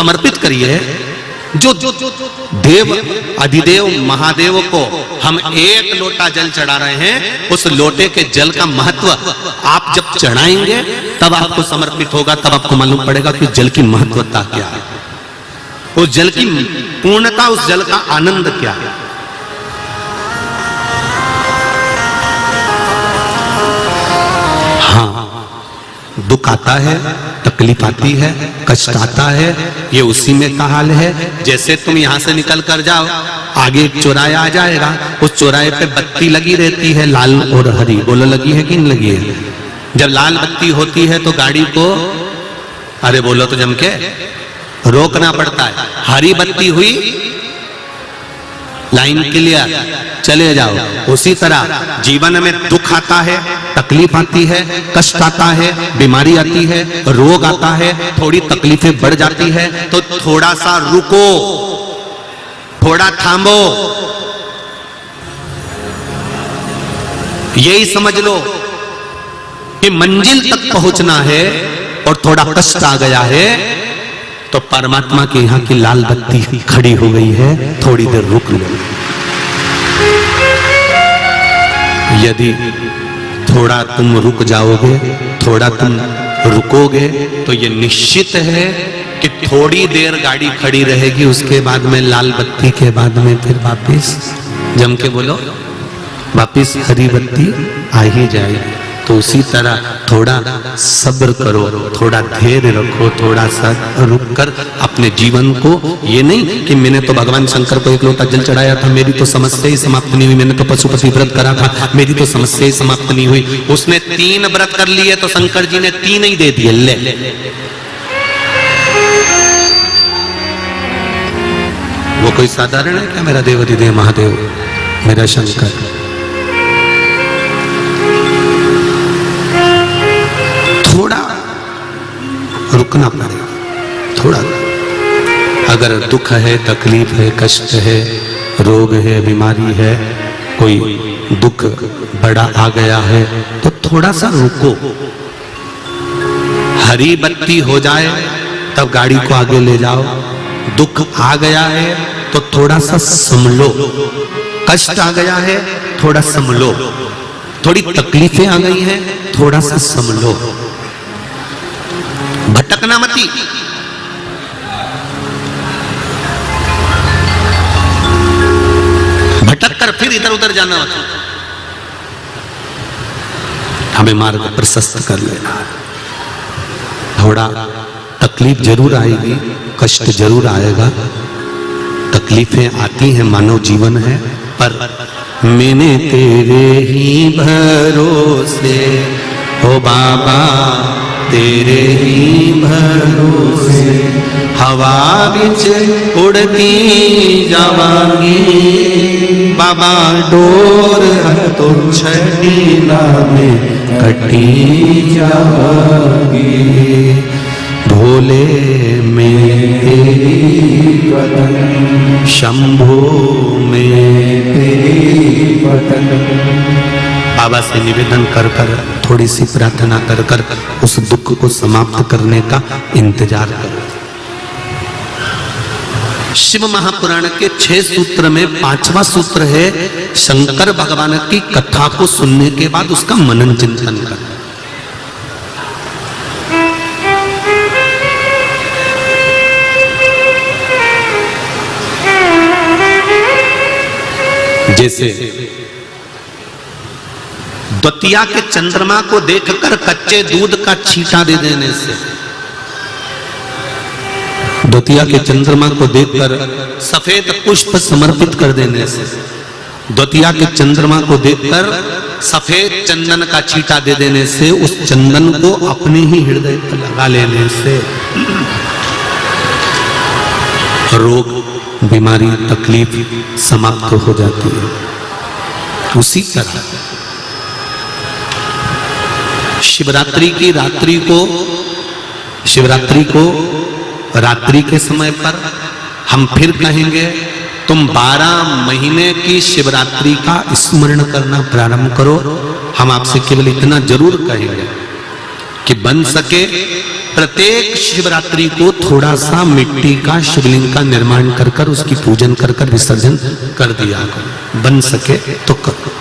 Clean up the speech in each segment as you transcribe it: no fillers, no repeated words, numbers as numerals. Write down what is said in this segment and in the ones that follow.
समर्पित करिए। जो देव अधिदेव महादेव को हम एक लोटा जल चढ़ा रहे हैं, उस लोटे के जल का महत्व आप जब चढ़ाएंगे तब आपको समर्पित होगा, तब आपको मालूम पड़ेगा कि जल की महत्वता क्या है, उस जल की पूर्णता, उस जल का आनंद क्या है। हाँ, दुख आता है, तकलीफ आती है, कष्ट आता है, ये उसी में का हाल है। जैसे तुम यहां से निकल कर जाओ, आगे एक चौराहा आ जाएगा, उस चौराहे पे बत्ती लगी रहती है, लाल और हरी। बोलो लगी है कि नहीं लगी है? जब लाल बत्ती होती है तो गाड़ी को, अरे बोलो तो जम के, रोकना पड़ता है। हरी बत्ती हुई, लाइन क्लियर, चले जाओ। उसी तरह जीवन में दुख आता है, तकलीफ आती है, कष्ट आता है, बीमारी आती है, रोग आता है, थोड़ी तकलीफें बढ़ जाती है, तो थोड़ा सा रुको, थोड़ा थामो। यही समझ लो कि मंजिल तक पहुंचना है और थोड़ा कष्ट आ गया है तो परमात्मा के यहां की लाल बत्ती खड़ी हो गई है, थोड़ी देर रुक लो। यदि थोड़ा तुम रुक जाओगे, थोड़ा तुम रुकोगे, तो ये निश्चित है कि थोड़ी देर गाड़ी खड़ी रहेगी, उसके बाद में लाल बत्ती के बाद में फिर वापिस, जम के बोलो, वापिस हरी बत्ती आ ही जाएगी। तो उसी तरह थोड़ा सब्र करो, थोड़ा धैर्य रखो, थोड़ा सा रुक कर अपने जीवन को, ये नहीं कि मैंने तो भगवान शंकर को एक लोटा जल चढ़ाया था, मेरी तो समस्या ही समाप्त नहीं हुई, मैंने तो पशुपति व्रत करा था, मेरी तो समस्या ही समाप्त नहीं हुई। उसने 3 व्रत कर लिए तो शंकर जी ने 3 ही दे दिए। ले वो कोई साधारण है क्या? मेरा देव अधिदेव महादेव, मेरा शंकर। थोड़ा रुकना पड़ेगा, थोड़ा। अगर दुख है, तकलीफ है, कष्ट है, रोग है, बीमारी है, कोई दुख बड़ा आ गया है, तो थोड़ा सा रुको। हरी बत्ती हो जाए तब गाड़ी को आगे ले जाओ। दुख आ गया है तो थोड़ा सा संभलो। कष्ट आ गया है, थोड़ा संभलो। थोड़ी तकलीफें आ गई हैं, थोड़ा सा संभलो। भटकना मती। भटक कर फिर इधर उधर जाना मत। हमें मार्ग प्रशस्त कर लेना। थोड़ा तकलीफ जरूर आएगी, कष्ट जरूर आएगा, तकलीफें आती हैं, मानव जीवन है। पर मैंने तेरे ही भरोसे, ओ बाबा तेरे ही भरोसे, हवा बिच उड़ती जावांगी, बाबा डोर तो छड़ी ना में कटी जावांगी, भोले में तेरी पतन, शंभो में तेरी पतन। बाबा से निवेदन कर कर, थोड़ी सी प्रार्थना कर कर उस दुख को समाप्त करने का इंतजार करो। शिव महापुराण के 6 सूत्र में 5वां सूत्र है शंकर भगवान की कथा को सुनने के बाद उसका मनन चिंतन करना। जैसे द्वितीया के चंद्रमा को देखकर कच्चे दूध का छींटा दे देने से, द्वितीया के चंद्रमा को देखकर सफेद पुष्प समर्पित कर देने से, द्वितीया के चंद्रमा को देखकर सफेद चंदन का छींटा दे देने से, उस चंदन को अपने ही हृदय पर लगा लेने से रोग, बीमारी, तकलीफ समाप्त हो जाती है। उसी तरह शिवरात्रि की रात्रि को, शिवरात्रि को रात्रि के समय पर हम फिर कहेंगे तुम 12 महीने की शिवरात्रि का स्मरण करना प्रारंभ करो। हम आपसे केवल इतना जरूर कहेंगे कि बन सके प्रत्येक शिवरात्रि को थोड़ा सा मिट्टी का शिवलिंग का निर्माण कर कर उसकी पूजन कर कर विसर्जन कर दिया करो, बन सके तो करो।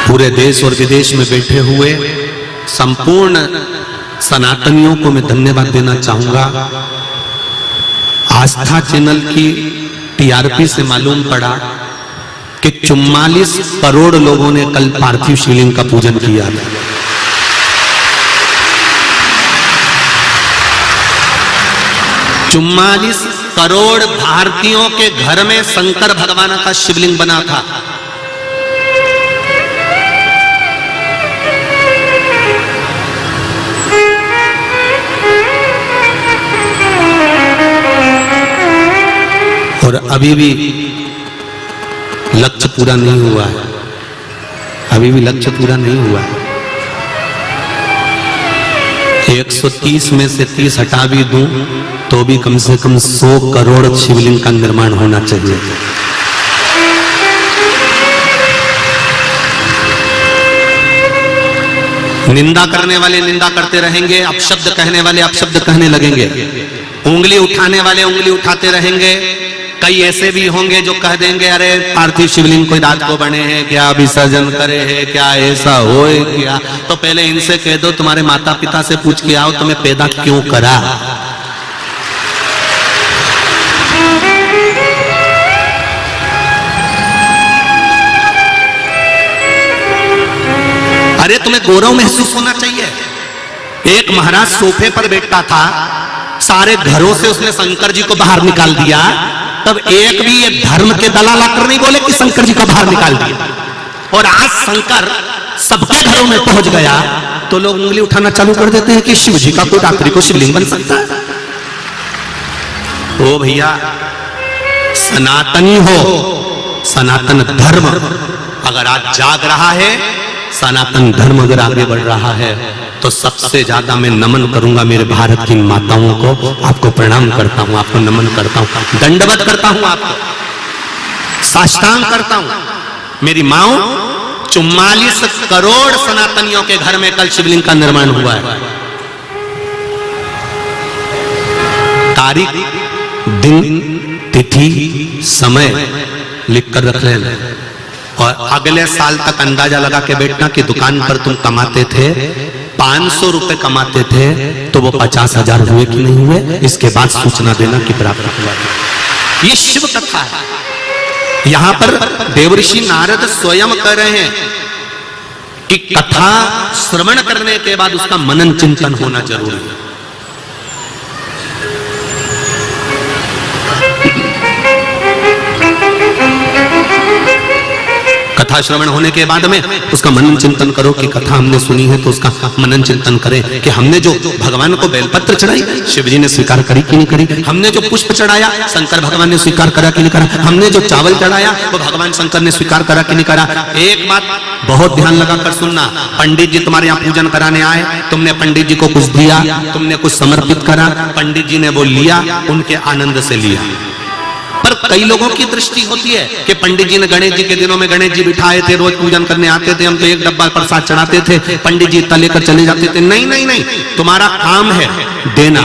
पूरे देश और विदेश में बैठे हुए संपूर्ण सनातनियों को मैं धन्यवाद देना चाहूंगा। आस्था चैनल की टीआरपी से मालूम पड़ा कि 44 करोड़ लोगों ने कल पार्थिव शिवलिंग का पूजन किया। 44 करोड़ भारतीयों के घर में शंकर भगवान का शिवलिंग बना था। और अभी भी लक्ष्य पूरा नहीं हुआ है, अभी भी लक्ष्य पूरा नहीं हुआ है। 130 में से 30 हटा भी दूं तो भी कम से कम 100 करोड़ शिवलिंग का निर्माण होना चाहिए। निंदा करने वाले निंदा करते रहेंगे, अपशब्द कहने वाले अपशब्द कहने लगेंगे, उंगली उठाने वाले उंगली उठाते रहेंगे। कई ऐसे भी होंगे जो कह देंगे अरे पार्थिव शिवलिंग कोई रात को बने हैं क्या, विसर्जन करे हैं क्या, ऐसा हो क्या। तो पहले इनसे कह दो तुम्हारे माता पिता से पूछ के आओ तुम्हें पैदा क्यों करा। अरे तुम्हें गौरव महसूस होना चाहिए। एक महाराज सोफे पर बैठा था, सारे घरों से उसने शंकर जी को बाहर निकाल दिया, तब एक भी ये धर्म के दलाल आकर नहीं बोले कि शंकर जी को बाहर निकाल दिया। और आज शंकर सबके घरों में पहुंच गया तो लोग उंगली उठाना चालू कर देते हैं कि शिव जी का कोई रात्रि को शिवलिंग बन सकता है। ओ भैया, सनातनी हो, सनातन धर्म अगर आज जाग रहा है, सनातन धर्म अगर आगे बढ़ रहा है, तो सबसे ज्यादा मैं नमन करूंगा मेरे भारत की माताओं को। आपको प्रणाम करता हूं, आपको नमन करता हूं, दंडवत करता हूं, आपको साष्टांग करता हूं। मेरी माओ, 44 करोड़ सनातनियों के घर में कल शिवलिंग का निर्माण हुआ है। तारीख, दिन, तिथि, समय लिख कर रख लेना और अगले साल तक अंदाजा लगा के बैठना कि दुकान पर तुम कमाते थे 500 रुपए कमाते थे तो वो 50,000 हुए कि नहीं हुए, इसके बाद सूचना देना कि प्राप्त हुआ। ये शिव कथा है। यहां पर देवऋषि नारद स्वयं कह रहे हैं कि कथा श्रवण करने के बाद उसका मनन चिंतन होना जरूरी है। कथा श्रवण होने के बाद में उसका मनन चिंतन करो कि कथा हमने सुनी है तो उसका मनन चिंतन करें कि हमने जो भगवान को बेलपत्र चढ़ाई शिव जी ने स्वीकार करी कि नहीं करी, हमने जो पुष्प चढ़ाया शंकर भगवान ने स्वीकार करा कि नहीं करा, हमने जो चावल चढ़ाया वो भगवान शंकर ने स्वीकार करा कि नहीं करा। एक बात बहुत ध्यान लगाकर सुनना, पंडित जी तुम्हारे यहाँ पूजन कराने आए, तुमने पंडित जी को कुछ दिया, तुमने कुछ समर्पित करा, पंडित जी ने वो लिया, उनके आनंद से लिया। पर कई लोगों की दृष्टि होती है कि पंडित जी ने गणेश जी के दिनों में गणेश जी बिठाए थे, रोज पूजन करने आते थे, हम तो एक डब्बा प्रसाद चढ़ाते थे, पंडित जी इतना लेकर चले जाते थे। नहीं नहीं नहीं, तुम्हारा काम है देना,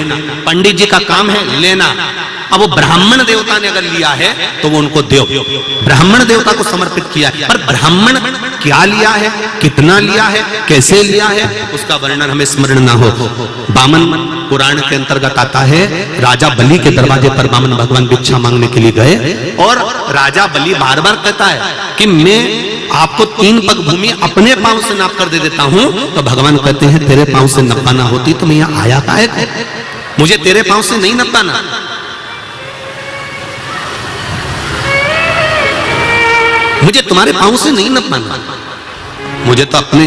पंडित जी का काम है लेना। अब वो ब्राह्मण देवता ने अगर लिया है तो वो उनको दो, ब्राह्मण देवता को समर्पित किया है। पर ब्राह्मण क्या लिया है, कितना लिया है, कैसे लिया है, उसका वर्णन हमें स्मरण ना हो। बामन पुराण के अंतर्गत आता है, राजा बलि के दरवाजे पर बामन भगवान भिक्षा मांगने के लिए गए और राजा बलि बार बार कहता है कि मैं आपको 3 पग भूमि अपने पांव से नाप कर दे देता हूं। तो भगवान कहते हैं तेरे पांव से नपाना होती तो मैं यहां आया काहे को, मुझे तेरे पांव से नहीं नपाना। मुझे तुम्हारे पांव से नहीं नपाना, मुझे तो अपने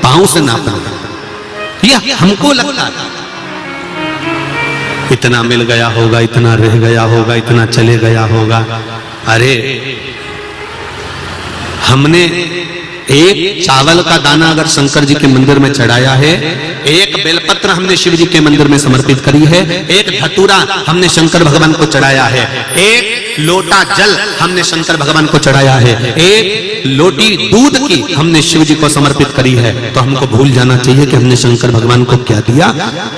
पांव से नापना। ये हमको लगता है इतना मिल गया होगा, इतना रह गया होगा, इतना चले गया होगा। अरे हमने एक चावल का दाना अगर शंकर जी के मंदिर में चढ़ाया है, एक बेलपत्र हमने शिव जी के मंदिर में समर्पित करी है, एक धतूरा हमने शंकर भगवान को चढ़ाया है, एक लोटा जल हमने शंकर भगवान को चढ़ाया है, एक लोटी दूध की हमने शिव जी को समर्पित करी है, तो हमको भूल जाना चाहिए कि हमने शंकर भगवान को क्या दिया।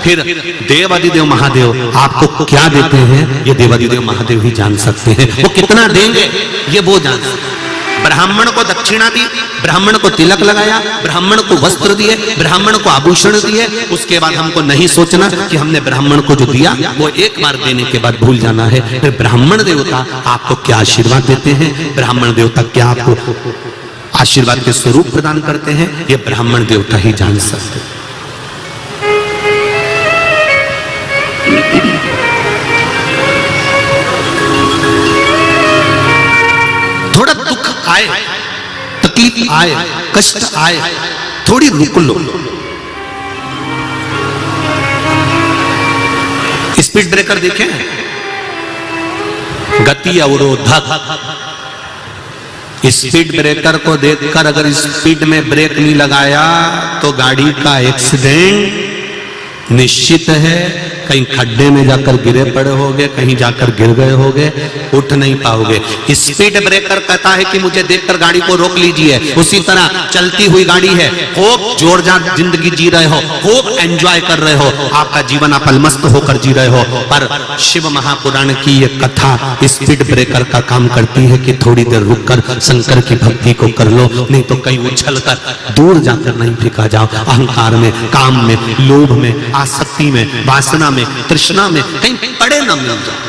फिर देवादिदेव महादेव आपको क्या देते हैं ये देवादिदेव महादेव ही जान सकते हैं। वो कितना देंगे ये वो जान सकते हैं। ब्राह्मण को दक्षिणा दी, ब्राह्मण को तिलक लगाया, ब्राह्मण को वस्त्र दिए, ब्राह्मण को आभूषण दिए, उसके बाद हमको नहीं सोचना कि हमने ब्राह्मण को जो दिया वो एक बार देने के बाद भूल जाना है। फिर ब्राह्मण देवता आपको क्या आशीर्वाद देते हैं, ब्राह्मण देवता क्या आपको आशीर्वाद के स्वरूप प्रदान करते हैं, ये ब्राह्मण देवता ही जान सकते हैं। थोड़ा दुख आए, तकलीफ आए, कष्ट आए, थोड़ी रुक लो। स्पीड ब्रेकर देखें, गति अवरोधक। स्पीड ब्रेकर को देखकर अगर स्पीड में ब्रेक नहीं लगाया तो गाड़ी का एक्सीडेंट निश्चित है। कहीं खड्डे में जाकर गिरे पड़े होगे, कहीं जाकर गिर गए होगे, उठ नहीं पाओगे। स्पीड ब्रेकर कहता है कि मुझे देखकर गाड़ी को रोक लीजिए। उसी तरह चलती हुई गाड़ी है, खूब जोरदार जिंदगी जी रहे हो, खूब एंजॉय कर रहे हो, आपका जीवन आप अलमस्त होकर जी रहे हो, पर शिव महापुराण की ये कथा स्पीड ब्रेकर का काम करती है कि थोड़ी देर रुककर शंकर की भक्ति को कर लो, नहीं तो कहीं उछल कर दूर जाकर नहीं फेंका जाओ। अहंकार में, काम में, लोभ में, आसक्ति में, वासना में, तृष्णा में कहीं पड़े ना मिल जाओ।